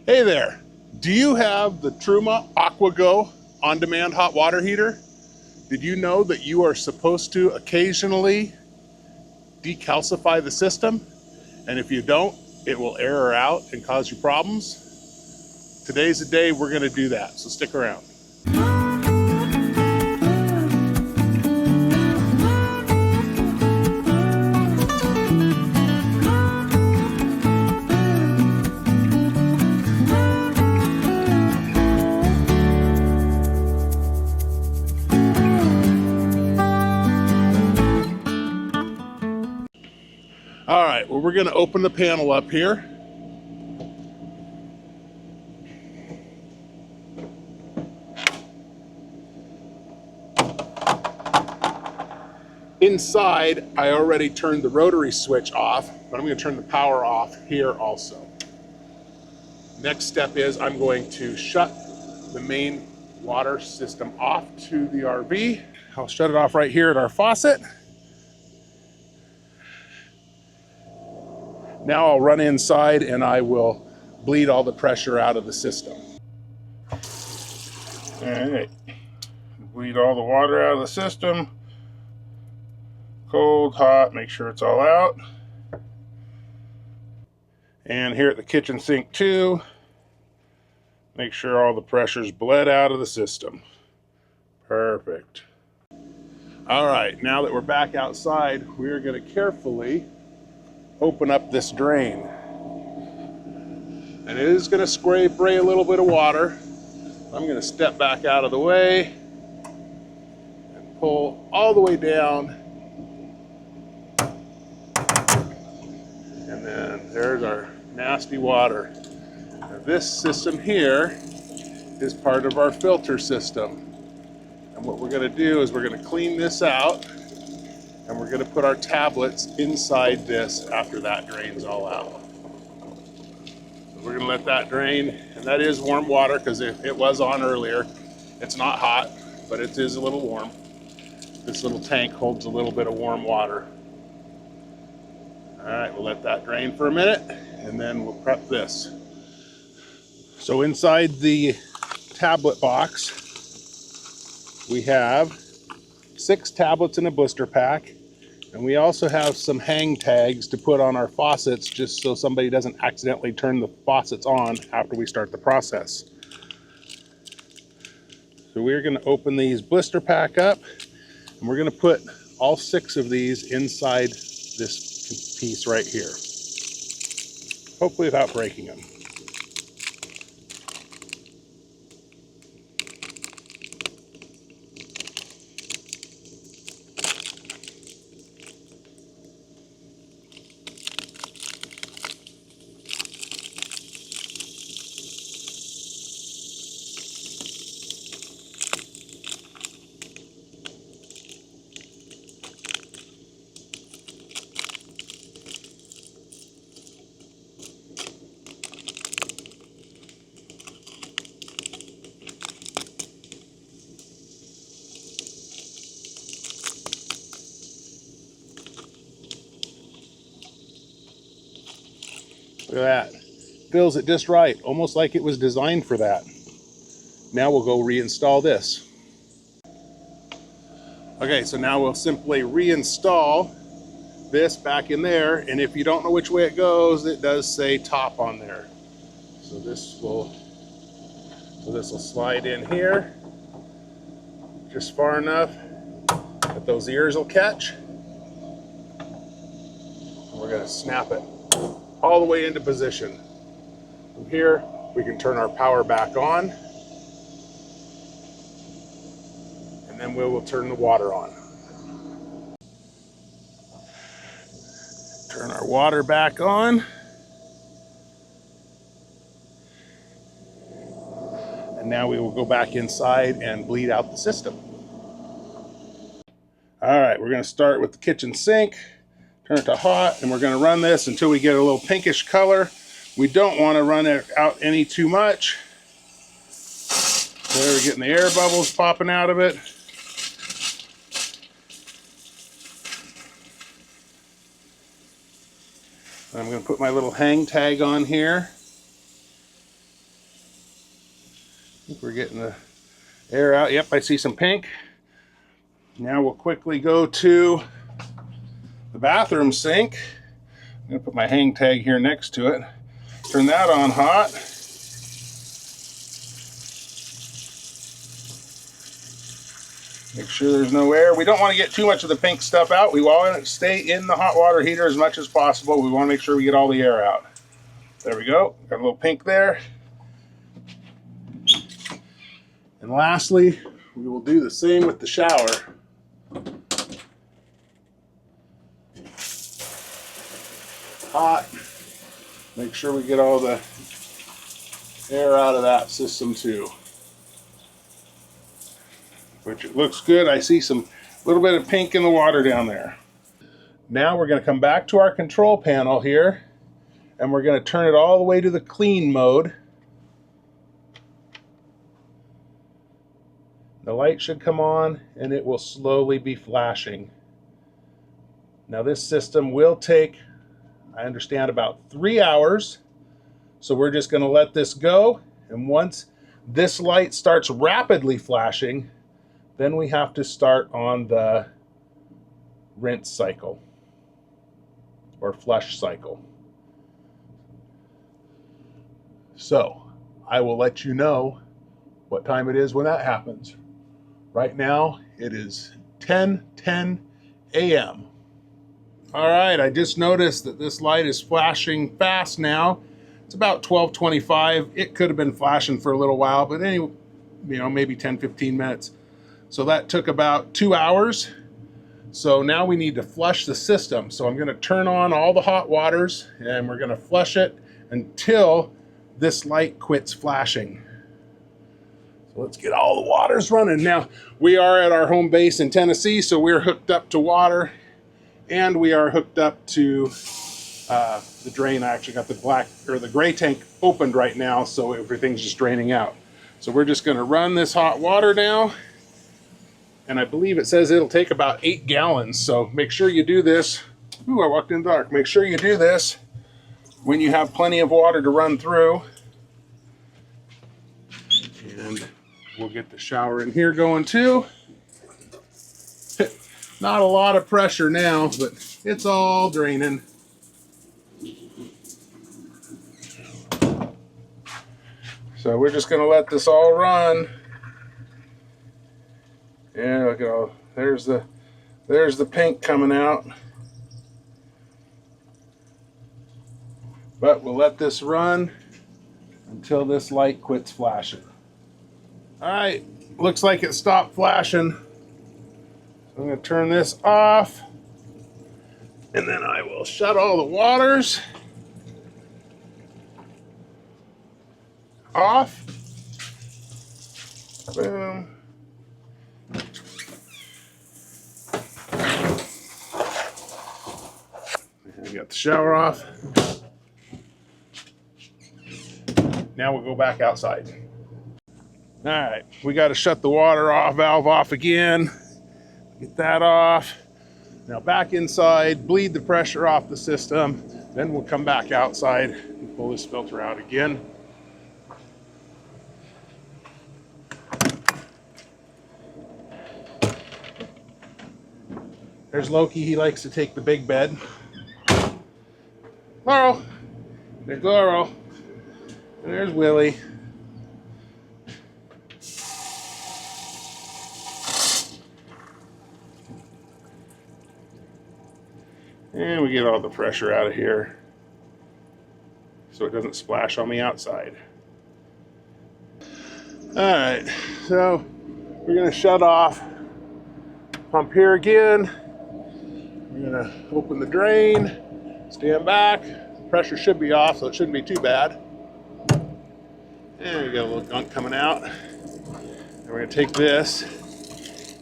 Hey there, do you have the Truma AquaGo on-demand hot water heater? Did you know that you are supposed to occasionally decalcify the system? And if you don't, it will error out and cause you problems? Today's the day we're gonna do that, so stick around. All right, well, we're gonna open the panel up here. Inside, I already turned the rotary switch off, but I'm gonna turn the power off here also. Next step is I'm going to shut the main water system off to the RV. I'll shut it off right here at our faucet. Now I'll run inside and I will bleed all the pressure out of the system. All right, bleed all the water out of the system. Cold, hot, make sure it's all out. And here at the kitchen sink too, make sure all the pressure's bled out of the system. Perfect. All right, now that we're back outside, we're gonna carefully open up this drain. And it is gonna spray a little bit of water. I'm gonna step back out of the way and pull all the way down. And then there's our nasty water. Now this system here is part of our filter system. And what we're gonna do is we're gonna clean this out and we're gonna put our tablets inside this after that drains all out. So we're gonna let that drain, and that is warm water because it was on earlier. It's not hot, but it is a little warm. This little tank holds a little bit of warm water. All right, we'll let that drain for a minute and then we'll prep this. So inside the tablet box, we have 6 tablets in a blister pack, and we also have some hang tags to put on our faucets just so somebody doesn't accidentally turn the faucets on after we start the process. So we're going to open these blister pack up and we're going to put all 6 of these inside this piece right here, hopefully without breaking them. Look at that. Fills it just right, almost like it was designed for that. Now we'll go reinstall this. Okay, so now we'll simply reinstall this back in there, and if you don't know which way it goes, it does say top on there. So this will slide in here just far enough that those ears will catch. And we're gonna snap it all the way into position. From here, we can turn our power back on, and then we will turn the water on. Turn our water back on. And now we will go back inside and bleed out the system. All right, we're gonna start with the kitchen sink. Turn it to hot, and we're going to run this until we get a little pinkish color. We don't want to run it out any too much. There, we're getting the air bubbles popping out of it. I'm going to put my little hang tag on here. think we're getting the air out. Yep, I see some pink. Now we'll quickly go to the bathroom sink. I'm going to put my hang tag here next to it. Turn that on hot. Make sure there's no air. We don't want to get too much of the pink stuff out. We want it to stay in the hot water heater as much as possible. We want to make sure we get all the air out. There we go. Got a little pink there. And lastly, we will do the same with the shower. Hot. Make sure we get all the air out of that system too. Which it looks good. I see some little bit of pink in the water down there. Now we're going to come back to our control panel here, and we're going to turn it all the way to the clean mode. The light should come on and it will slowly be flashing. Now this system will take, I understand, about 3 hours. So we're just going to let this go, and once this light starts rapidly flashing, then we have to start on the rinse cycle or flush cycle. So I will let you know what time it is when that happens. Right now it is 10:10 a.m. All right, I just noticed that this light is flashing fast now. It's about 12:25. It could have been flashing for a little while, but anyway, maybe 10-15 minutes. So that took about 2 hours. So now we need to flush the system. So I'm going to turn on all the hot waters and we're going to flush it until this light quits flashing. So let's get all the waters running. Now we are at our home base in Tennessee, so we're hooked up to water and we are hooked up to the drain. I actually got the gray tank opened right now, so everything's just draining out. So we're just going to run this hot water now. And I believe it says it'll take about 8 gallons. So make sure you do this. Ooh, I walked in the dark. Make sure you do this when you have plenty of water to run through. And we'll get the shower in here going too. Not a lot of pressure now, but it's all draining. So we're just going to let this all run. Yeah, look at all, there's the pink coming out. But we'll let this run until this light quits flashing. All right, looks like it stopped flashing. So I'm going to turn this off, and then I will shut all the waters off. Boom. We got the shower off. Now we'll go back outside. All right, we got to shut the water off, valve off again. Get that off. Now back inside, bleed the pressure off the system. Then we'll come back outside and pull this filter out again. There's Loki, he likes to take the big bed. Laurel, there's Laurel, and there's Willie. And we get all the pressure out of here so it doesn't splash on the outside. All right, so we're gonna shut off, pump here again. We're gonna open the drain, stand back. Pressure should be off, so it shouldn't be too bad. And we got a little gunk coming out. And we're gonna take this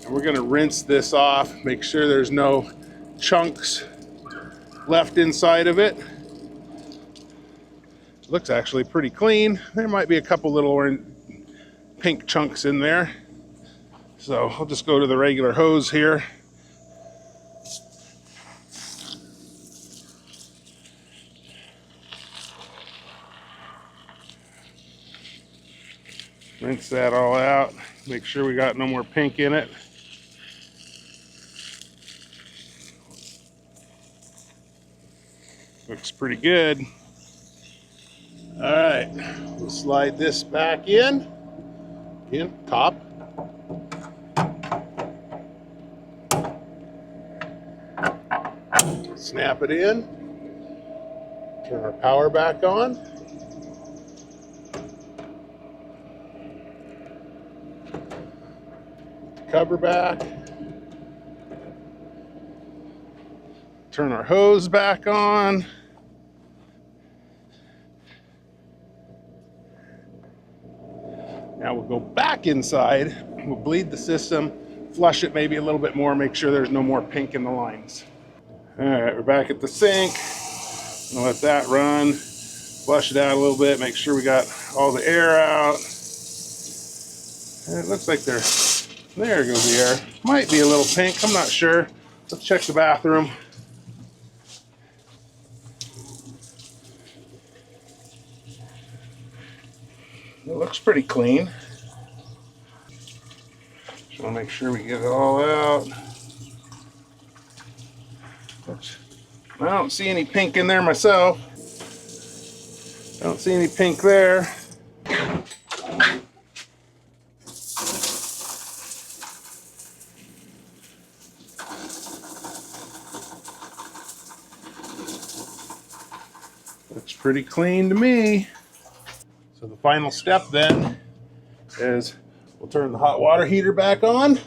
and we're gonna rinse this off, make sure there's no chunks left inside of it. It looks actually pretty clean. There might be a couple little pink chunks in there. So I'll just go to the regular hose here. Rinse that all out. Make sure we got no more pink in it. Looks pretty good. All right, we'll slide this back in top. Snap it in. Turn our power back on. Cover back. Turn our hose back on. Now we'll go back inside. We'll bleed the system, flush it maybe a little bit more, make sure there's no more pink in the lines. All right, we're back at the sink. I'll let that run. Flush it out a little bit, make sure we got all the air out. And it looks like there goes the air. Might be a little pink, I'm not sure. Let's check the bathroom. It looks pretty clean. Just want to make sure we get it all out. Oops. I don't see any pink in there myself. I don't see any pink there. Looks pretty clean to me. So the final step then is we'll turn the hot water heater back on.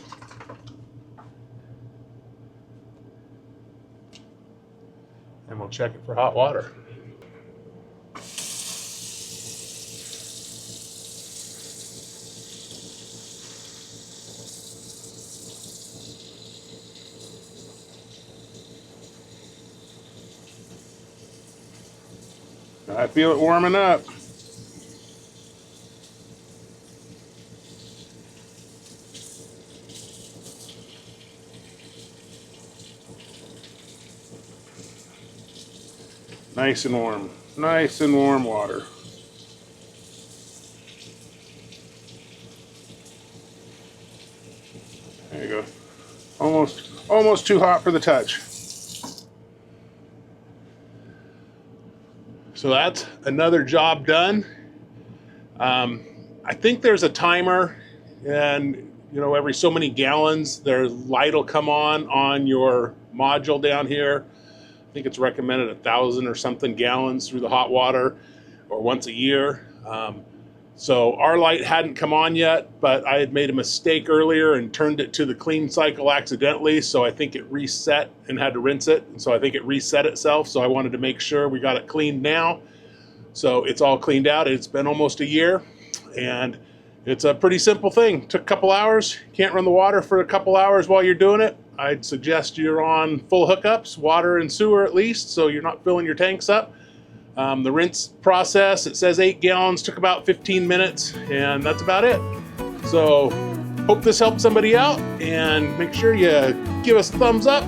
And we'll check it for hot water. I feel it warming up. Nice and warm. Nice and warm water. There you go. Almost too hot for the touch. So that's another job done. I think there's a timer, and you know, every so many gallons, their light will come on your module down here. I think it's recommended 1,000 or something gallons through the hot water, or once a year. So our light hadn't come on yet, but I had made a mistake earlier and turned it to the clean cycle accidentally. So I think it reset and had to rinse it. And so I think it reset itself. So I wanted to make sure we got it cleaned now. So it's all cleaned out. It's been almost a year, and it's a pretty simple thing. Took a couple hours. Can't run the water for a couple hours while you're doing it. I'd suggest you're on full hookups, water and sewer at least, so you're not filling your tanks up. The rinse process, it says 8 gallons, took about 15 minutes, and that's about it. So hope this helped somebody out, and make sure you give us a thumbs up,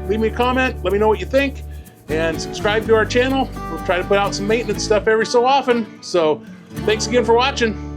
leave me a comment, let me know what you think, and subscribe to our channel. We'll try to put out some maintenance stuff every so often. So thanks again for watching.